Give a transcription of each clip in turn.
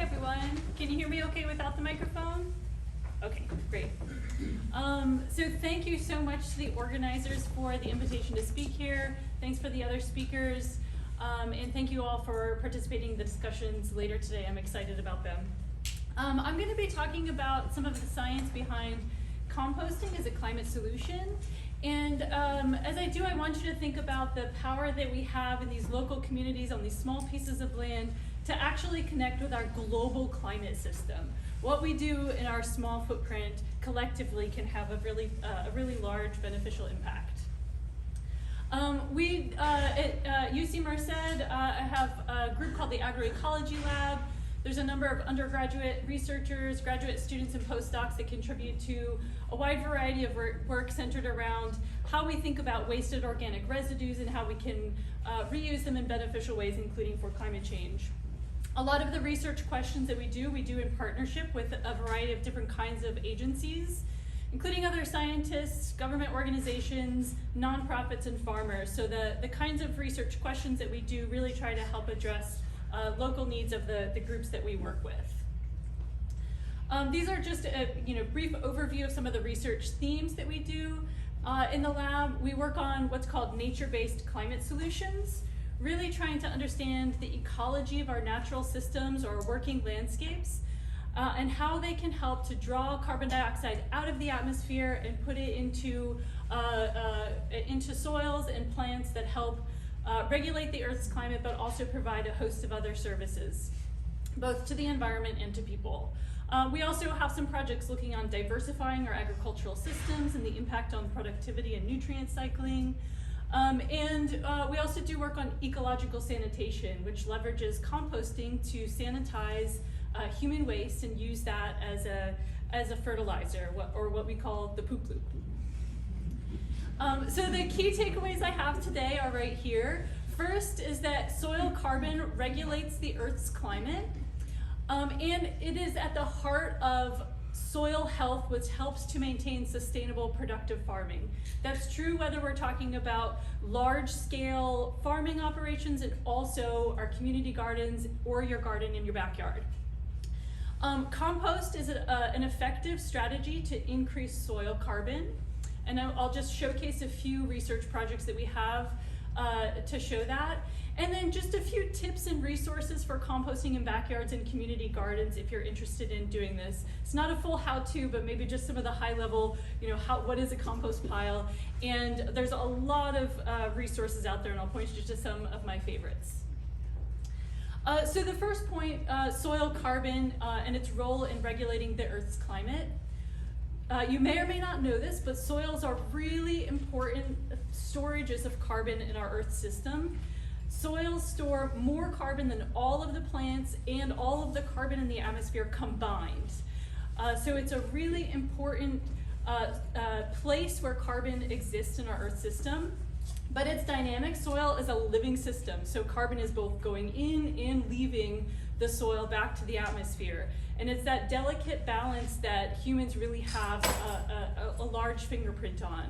everyone. Can you hear me okay without the microphone? Okay, great. So thank you so much to the organizers for the invitation to speak here. Thanks for the other speakers. And thank you all for participating in the discussions later today. I'm excited about them. I'm going to be talking about some of the science behind composting as a climate solution. And as I do, I want you to think about the power that we have in these local communities on these small pieces of land to actually connect with our global climate system. What we do in our small footprint collectively can have a really large beneficial impact. We at UC Merced have a group called the Agroecology Lab. There's a number of undergraduate researchers, graduate students, and postdocs that contribute to a wide variety of work centered around how we think about wasted organic residues and how we can reuse them in beneficial ways, including for climate change. A lot of the research questions that we do in partnership with a variety of different kinds of agencies, including other scientists, government organizations, nonprofits, and farmers. So the kinds of research questions that we do really try to help address local needs of the groups that we work with. These are just a brief overview of some of the research themes that we do. In the lab, we work on what's called nature-based climate solutions, really trying to understand the ecology of our natural systems or working landscapes, and how they can help to draw carbon dioxide out of the atmosphere and put it into soils and plants that help regulate the Earth's climate, but also provide a host of other services, both to the environment and to people. We also have some projects looking on diversifying our agricultural systems and the impact on productivity and nutrient cycling. We also do work on ecological sanitation, which leverages composting to sanitize human waste and use that as a fertilizer, or what we call the poop loop. So the key takeaways I have today are right here. First is that soil carbon regulates the Earth's climate, and it is at the heart of soil health, which helps to maintain sustainable, productive farming. That's true whether we're talking about large-scale farming operations and also our community gardens or your garden in your backyard. Compost is an effective strategy to increase soil carbon, and I'll just showcase a few research projects that we have to show that. And then just a few tips and resources for composting in backyards and community gardens if you're interested in doing this. It's not a full how-to, but maybe just some of the high level, what is a compost pile? And there's a lot of resources out there, and I'll point you to some of my favorites. So the first point, soil carbon and its role in regulating the Earth's climate. You may or may not know this, but soils are really important storages of carbon in our Earth system. Soils store more carbon than all of the plants and all of the carbon in the atmosphere combined. So it's a really important place where carbon exists in our Earth system. But it's dynamic. Soil is a living system, so carbon is both going in and leaving the soil back to the atmosphere. And it's that delicate balance that humans really have a large fingerprint on.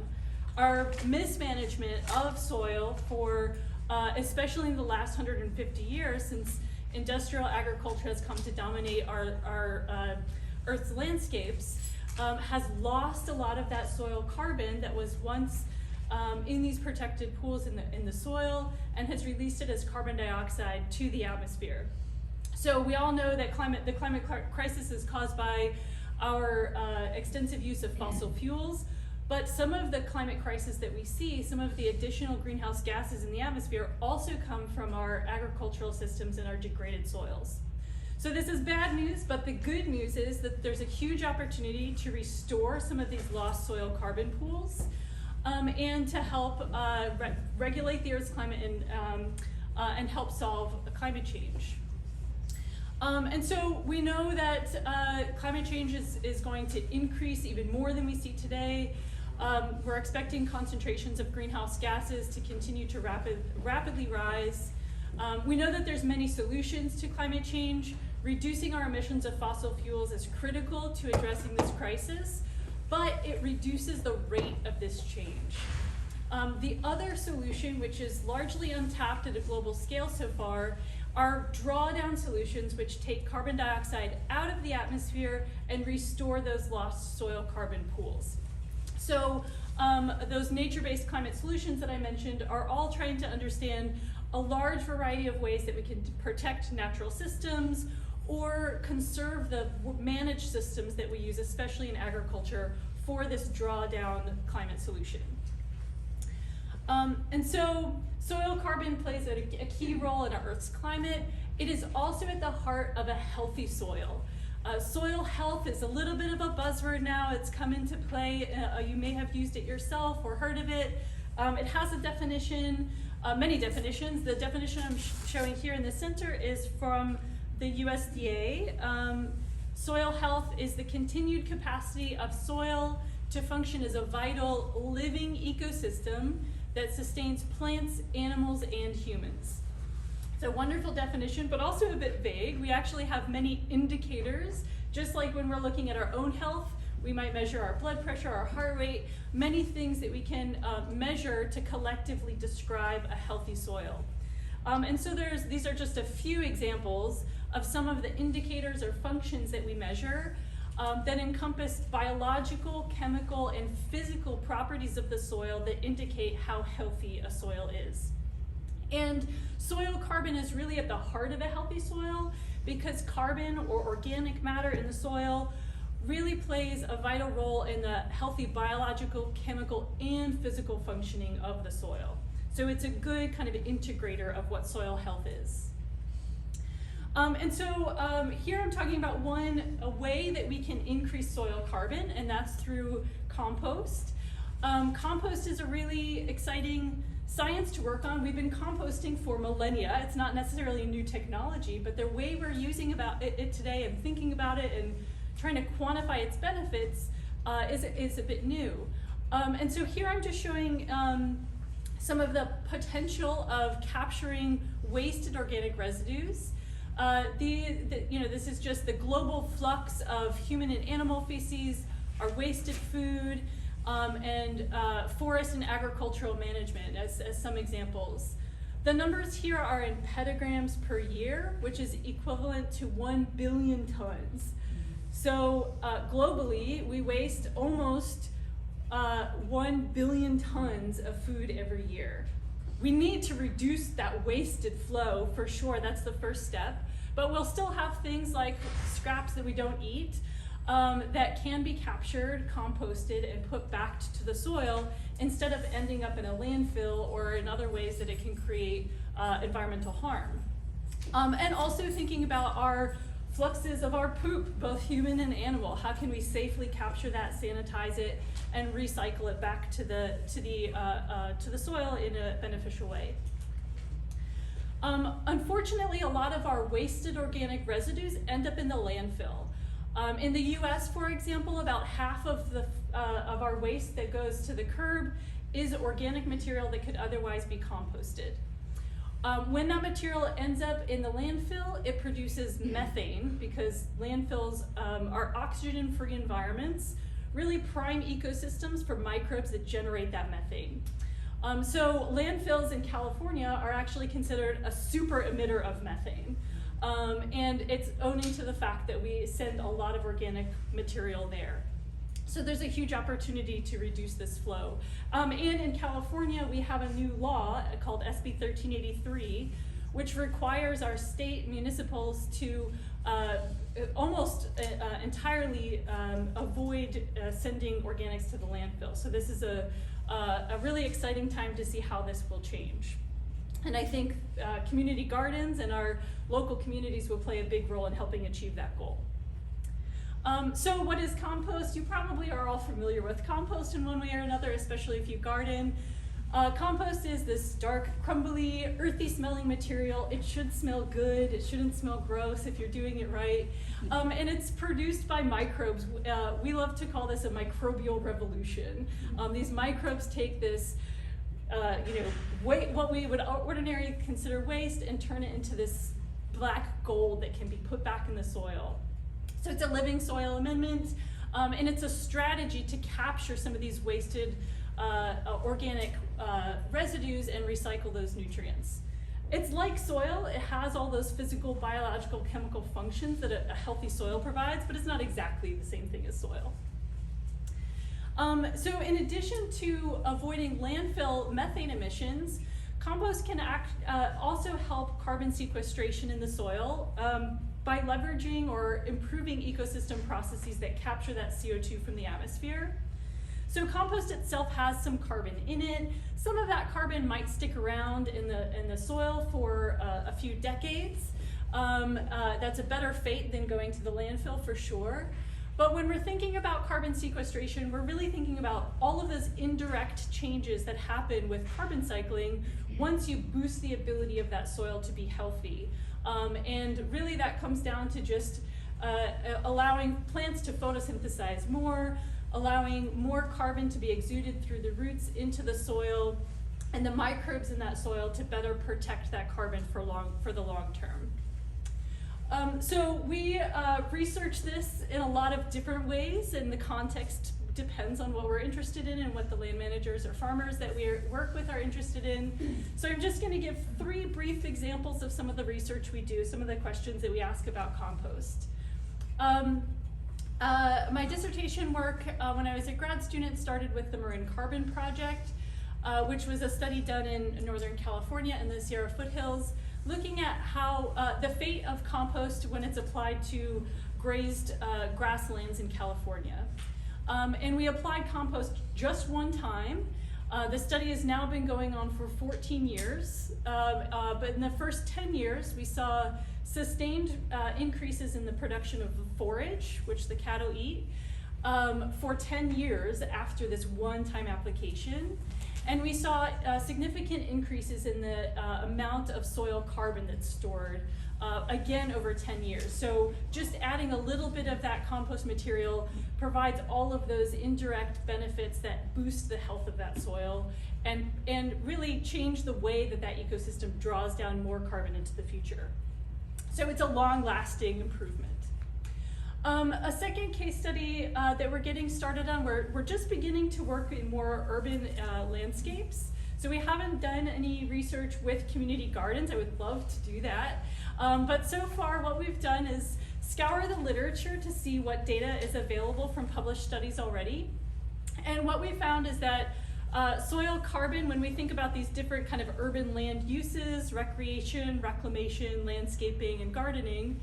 Our mismanagement of soil for especially in the last 150 years, since industrial agriculture has come to dominate our Earth's landscapes, has lost a lot of that soil carbon that was once in these protected pools in the soil, and has released it as carbon dioxide to the atmosphere. So we all know that the climate crisis is caused by our extensive use of fossil fuels, but some of the climate crisis that we see, some of the additional greenhouse gases in the atmosphere also come from our agricultural systems and our degraded soils. So this is bad news, but the good news is that there's a huge opportunity to restore some of these lost soil carbon pools and to help regulate the Earth's climate and help solve climate change. And so we know that climate change is going to increase even more than we see today. We're expecting concentrations of greenhouse gases to continue to rapidly rise. We know that there's many solutions to climate change. Reducing our emissions of fossil fuels is critical to addressing this crisis, but it reduces the rate of this change. The other solution, which is largely untapped at a global scale so far, are drawdown solutions which take carbon dioxide out of the atmosphere and restore those lost soil carbon pools. So those nature-based climate solutions that I mentioned are all trying to understand a large variety of ways that we can protect natural systems or conserve the managed systems that we use, especially in agriculture, for this drawdown climate solution. And so soil carbon plays a key role in our Earth's climate. It is also at the heart of a healthy soil. Soil health is a little bit of a buzzword now. It's come into play. You may have used it yourself or heard of it. It has a definition, many definitions. The definition I'm showing here in the center is from the USDA. Soil health is the continued capacity of soil to function as a vital living ecosystem that sustains plants, animals, and humans. It's a wonderful definition, but also a bit vague. We actually have many indicators, just like when we're looking at our own health, we might measure our blood pressure, our heart rate, many things that we can measure to collectively describe a healthy soil. And so these are just a few examples of some of the indicators or functions that we measure that encompass biological, chemical, and physical properties of the soil that indicate how healthy a soil is. And soil carbon is really at the heart of a healthy soil because carbon or organic matter in the soil really plays a vital role in the healthy biological, chemical, and physical functioning of the soil. So it's a good kind of integrator of what soil health is. Here I'm talking about a way that we can increase soil carbon, and that's through compost. Compost is a really exciting science to work on. We've been composting for millennia. It's not necessarily a new technology, but the way we're using it today and thinking about it and trying to quantify its benefits is a bit new. And so here I'm just showing some of the potential of capturing wasted organic residues. This is just the global flux of human and animal feces, our wasted food, and forest and agricultural management as some examples. The numbers here are in petagrams per year, which is equivalent to 1 billion tons. So globally, we waste almost 1 billion tons of food every year. We need to reduce that wasted flow for sure, that's the first step, but we'll still have things like scraps that we don't eat that can be captured, composted, and put back to the soil instead of ending up in a landfill or in other ways that it can create environmental harm. And also thinking about our fluxes of our poop, both human and animal. How can we safely capture that, sanitize it, and recycle it back to the soil in a beneficial way? Unfortunately, a lot of our wasted organic residues end up in the landfill. In the U.S., for example, about half of our waste that goes to the curb is organic material that could otherwise be composted. When that material ends up in the landfill, it produces methane because landfills are oxygen-free environments, really prime ecosystems for microbes that generate that methane. So landfills in California are actually considered a super emitter of methane. And it's owing to the fact that we send a lot of organic material there. So there's a huge opportunity to reduce this flow. And in California, we have a new law called SB 1383, which requires our state municipals to almost entirely avoid sending organics to the landfill. So this is a really exciting time to see how this will change. And I think community gardens and our local communities will play a big role in helping achieve that goal. So what is compost? You probably are all familiar with compost in one way or another, especially if you garden. Compost is this dark, crumbly, earthy smelling material. It should smell good. It shouldn't smell gross if you're doing it right. And it's produced by microbes. We love to call this a microbial revolution. These microbes take this what we would ordinarily consider waste and turn it into this black gold that can be put back in the soil. So it's a living soil amendment, and it's a strategy to capture some of these wasted organic residues and recycle those nutrients. It's like soil. It has all those physical, biological, chemical functions that a healthy soil provides, but it's not exactly the same thing as soil. So in addition to avoiding landfill methane emissions, compost can also help carbon sequestration in the soil by leveraging or improving ecosystem processes that capture that CO2 from the atmosphere. So compost itself has some carbon in it. Some of that carbon might stick around in the soil for a few decades. That's a better fate than going to the landfill for sure. But when we're thinking about carbon sequestration, we're really thinking about all of those indirect changes that happen with carbon cycling once you boost the ability of that soil to be healthy. And really that comes down to just allowing plants to photosynthesize more, allowing more carbon to be exuded through the roots into the soil, and the microbes in that soil to better protect that carbon for the long term. So we research this in a lot of different ways, and the context depends on what we're interested in and what the land managers or farmers that we work with are interested in. So I'm just going to give 3 brief examples of some of the research we do, some of the questions that we ask about compost. My dissertation work when I was a grad student started with the Marin Carbon Project, which was a study done in Northern California and the Sierra foothills, looking at how the fate of compost when it's applied to grazed grasslands in California. And we applied compost just one time. The study has now been going on for 14 years, but in the first 10 years we saw sustained increases in the production of forage, which the cattle eat, for 10 years after this one-time application. And we saw significant increases in the amount of soil carbon that's stored, again over 10 years. So just adding a little bit of that compost material provides all of those indirect benefits that boost the health of that soil and really change the way that that ecosystem draws down more carbon into the future. So it's a long-lasting improvement. A second case study that we're getting started on, we're just beginning to work in more urban landscapes. So we haven't done any research with community gardens. I would love to do that. But so far what we've done is scour the literature to see what data is available from published studies already. And what we found is that soil carbon, when we think about these different kind of urban land uses, recreation, reclamation, landscaping, and gardening,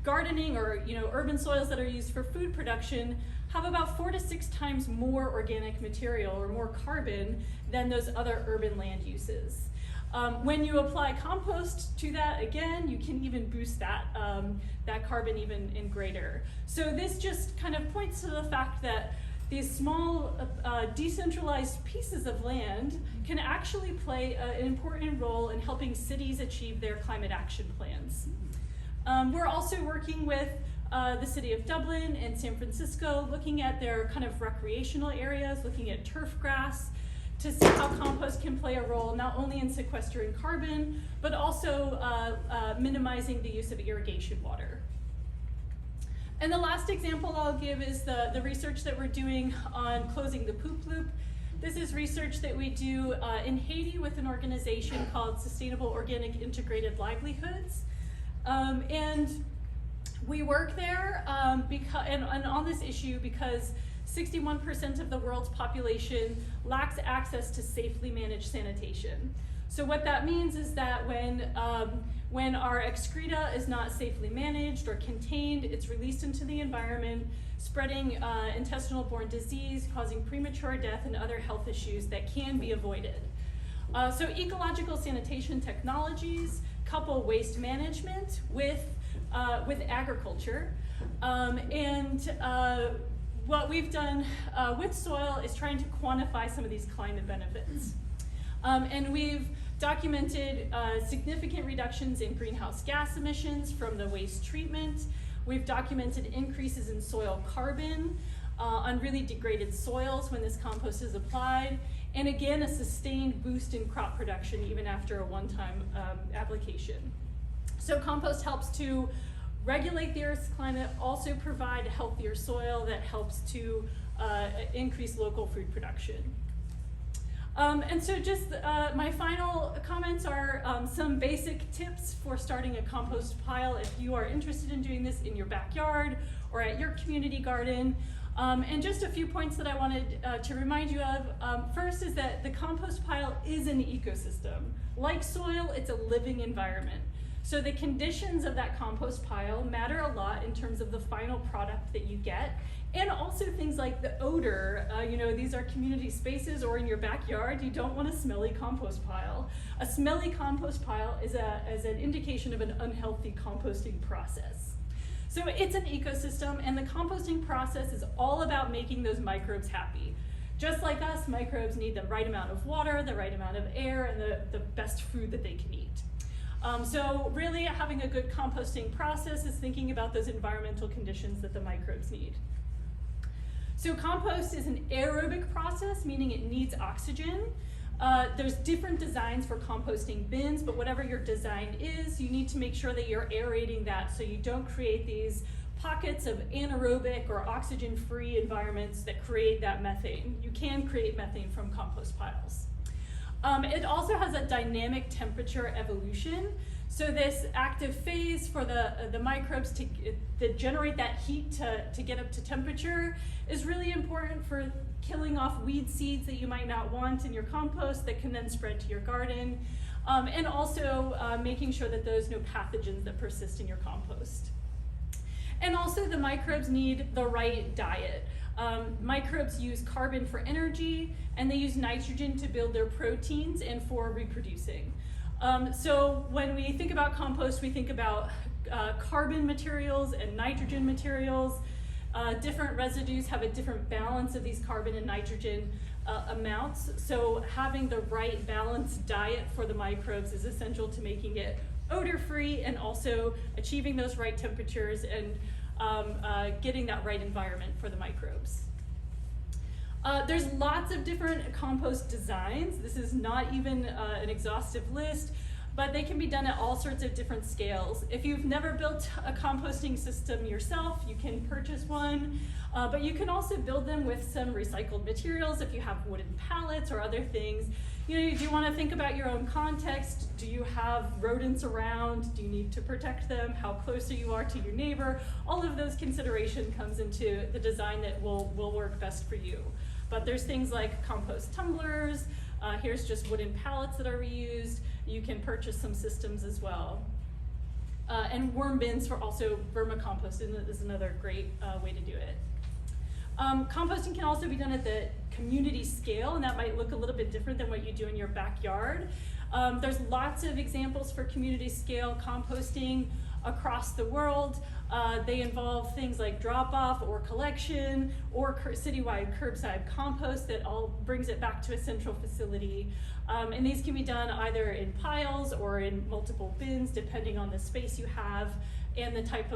gardening or urban soils that are used for food production have about 4 to 6 times more organic material or more carbon than those other urban land uses. When you apply compost to that, again, you can even boost that, that carbon even in greater. So this just kind of points to the fact that these small decentralized pieces of land can actually play an important role in helping cities achieve their climate action plans. We're also working with the city of Dublin and San Francisco, looking at their kind of recreational areas, looking at turf grass, to see how compost can play a role not only in sequestering carbon, but also minimizing the use of irrigation water. And the last example I'll give is the research that we're doing on closing the poop loop. This is research that we do in Haiti with an organization called Sustainable Organic Integrated Livelihoods. And we work there and on this issue because 61% of the world's population lacks access to safely managed sanitation. So what that means is that when our excreta is not safely managed or contained, it's released into the environment, spreading intestinal-borne disease, causing premature death and other health issues that can be avoided. So ecological sanitation technologies couple waste management with agriculture. What we've done with soil is trying to quantify some of these climate benefits. And we've documented significant reductions in greenhouse gas emissions from the waste treatment. We've documented increases in soil carbon on really degraded soils when this compost is applied. And again, a sustained boost in crop production even after a one-time application. So compost helps to regulate the Earth's climate, also provide a healthier soil that helps to increase local food production. And so just my final comments are some basic tips for starting a compost pile if you are interested in doing this in your backyard or at your community garden. And just a few points that I wanted to remind you of. First is that the compost pile is an ecosystem. Like soil, it's a living environment. So the conditions of that compost pile matter a lot in terms of the final product that you get. And also things like the odor, these are community spaces or in your backyard, you don't want a smelly compost pile. A smelly compost pile is an indication of an unhealthy composting process. So it's an ecosystem, and the composting process is all about making those microbes happy. Just like us, microbes need the right amount of water, the right amount of air, and the best food that they can eat. So really having a good composting process is thinking about those environmental conditions that the microbes need. So compost is an aerobic process, meaning it needs oxygen. There's different designs for composting bins, but whatever your design is, you need to make sure that you're aerating that so you don't create these pockets of anaerobic or oxygen-free environments that create that methane. You can create methane from compost piles. It also has a dynamic temperature evolution. So this active phase for the microbes to generate that heat to get up to temperature is really important for killing off weed seeds that you might not want in your compost that can then spread to your garden, and also making sure that there's no pathogens that persist in your compost. And also the microbes need the right diet. Microbes use carbon for energy, and they use nitrogen to build their proteins and for reproducing. So when we think about compost, we think about carbon materials and nitrogen materials. Different residues have a different balance of these carbon and nitrogen amounts. So having the right balanced diet for the microbes is essential to making it odor-free and also achieving those right temperatures and getting that right environment for the microbes. There's lots of different compost designs. This is not even an exhaustive list, but they can be done at all sorts of different scales. If you've never built a composting system yourself, you can purchase one, but you can also build them with some recycled materials if you have wooden pallets or other things. Do you want to think about your own context? Do you have rodents around? Do you need to protect them? How close you are to your neighbor? All of those consideration comes into the design that will work best for you. But there's things like compost tumblers. Here's just wooden pallets that are reused. You can purchase some systems as well. And worm bins for also vermicompost is another great way to do it. Composting can also be done at the community scale, and that might look a little bit different than what you do in your backyard. There's lots of examples for community scale composting across the world. They involve things like drop-off or collection or citywide curbside compost that all brings it back to a central facility. And these can be done either in piles or in multiple bins, depending on the space you have and the type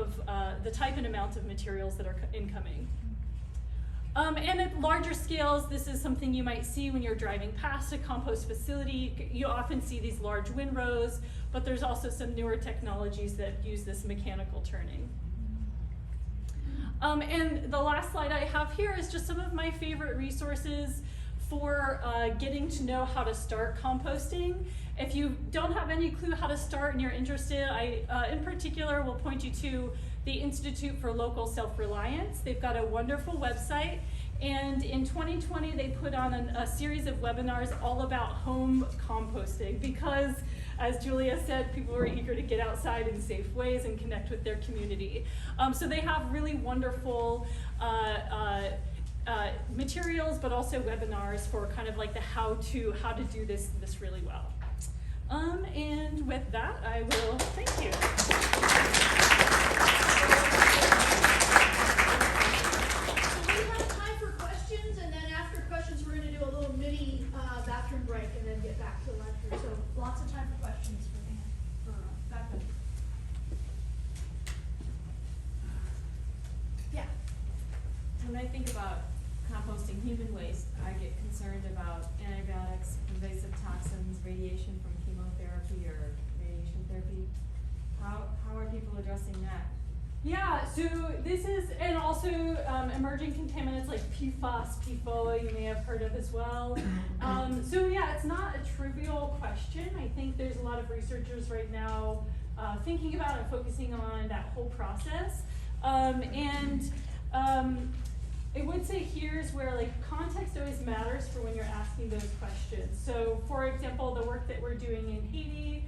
and amount of materials that are incoming. And at larger scales, this is something you might see when you're driving past a compost facility. You often see these large windrows, but there's also some newer technologies that use this mechanical turning. And the last slide I have here is just some of my favorite resources for getting to know how to start composting. If you don't have any clue how to start and you're interested, I in particular will point you to the Institute for Local Self-Reliance. They've got a wonderful website, and in 2020 they put on a series of webinars all about home composting because, as Julia said, people were eager to get outside in safe ways and connect with their community. So they have really wonderful materials, but also webinars for kind of like the how to do this really well. And with that, I will thank you. So we have time for questions, and then after questions, we're going to do a little mini bathroom break and then get back to lecture. So lots of time for questions for Becca. Yeah. When I think about composting human waste, I get concerned about antibiotics, invasive toxins, radiation from chemotherapy or radiation therapy. How are people addressing that? Yeah, so this is, and also emerging contaminants like PFAS, PFOA, you may have heard of as well. So yeah, it's not a trivial question. I think there's a lot of researchers right now thinking about and focusing on that whole process. I would say here's where like context always matters for when you're asking those questions. So for example, the work that we're doing in Haiti,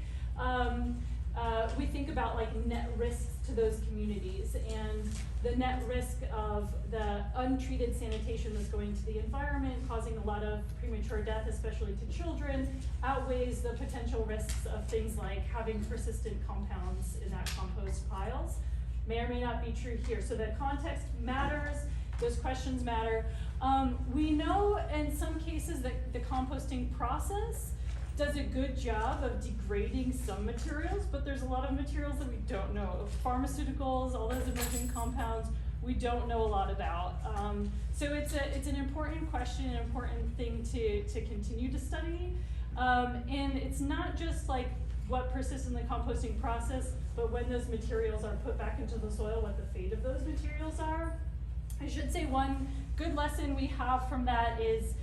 we think about like net risks to those communities, and the net risk of the untreated sanitation that's going to the environment, causing a lot of premature death, especially to children, outweighs the potential risks of things like having persistent compounds in that compost piles. May or may not be true here. So the context matters, those questions matter. We know in some cases that the composting process does a good job of degrading some materials, but there's a lot of materials that we don't know. Pharmaceuticals, all those emerging compounds, we don't know a lot about. So it's an important question, an important thing to continue to study. And it's not just like what persists in the composting process, but when those materials are put back into the soil, what the fate of those materials are. I should say one good lesson we have from that is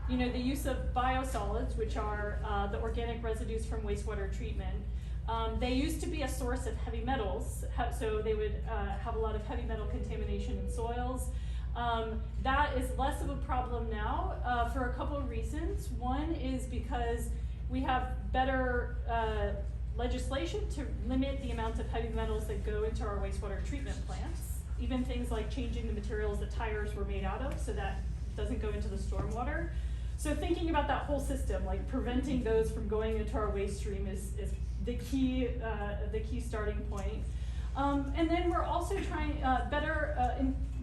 the use of biosolids, which are the organic residues from wastewater treatment. They used to be a source of heavy metals, so they would have a lot of heavy metal contamination in soils. That is less of a problem now for a couple of reasons. One is because we have better legislation to limit the amount of heavy metals that go into our wastewater treatment plants. Even things like changing the materials that tires were made out of so that doesn't go into the stormwater. So thinking about that whole system, like preventing those from going into our waste stream is the key starting point. And then we're also trying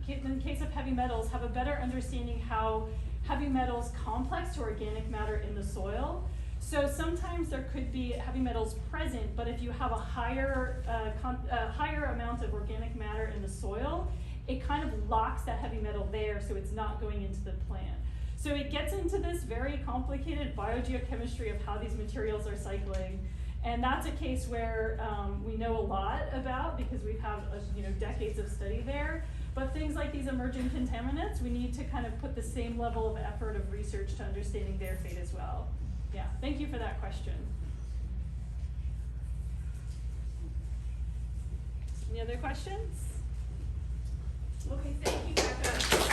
in case of heavy metals, have a better understanding how heavy metals complex to organic matter in the soil. So sometimes there could be heavy metals present, but if you have a higher amount of organic matter in the soil, it kind of locks that heavy metal there, so it's not going into the plant. So it gets into this very complicated biogeochemistry of how these materials are cycling, and that's a case where we know a lot about because we've had decades of study there. But things like these emerging contaminants, we need to kind of put the same level of effort of research to understanding their fate as well. Yeah, thank you for that question. Any other questions? Okay, thank you, Becca.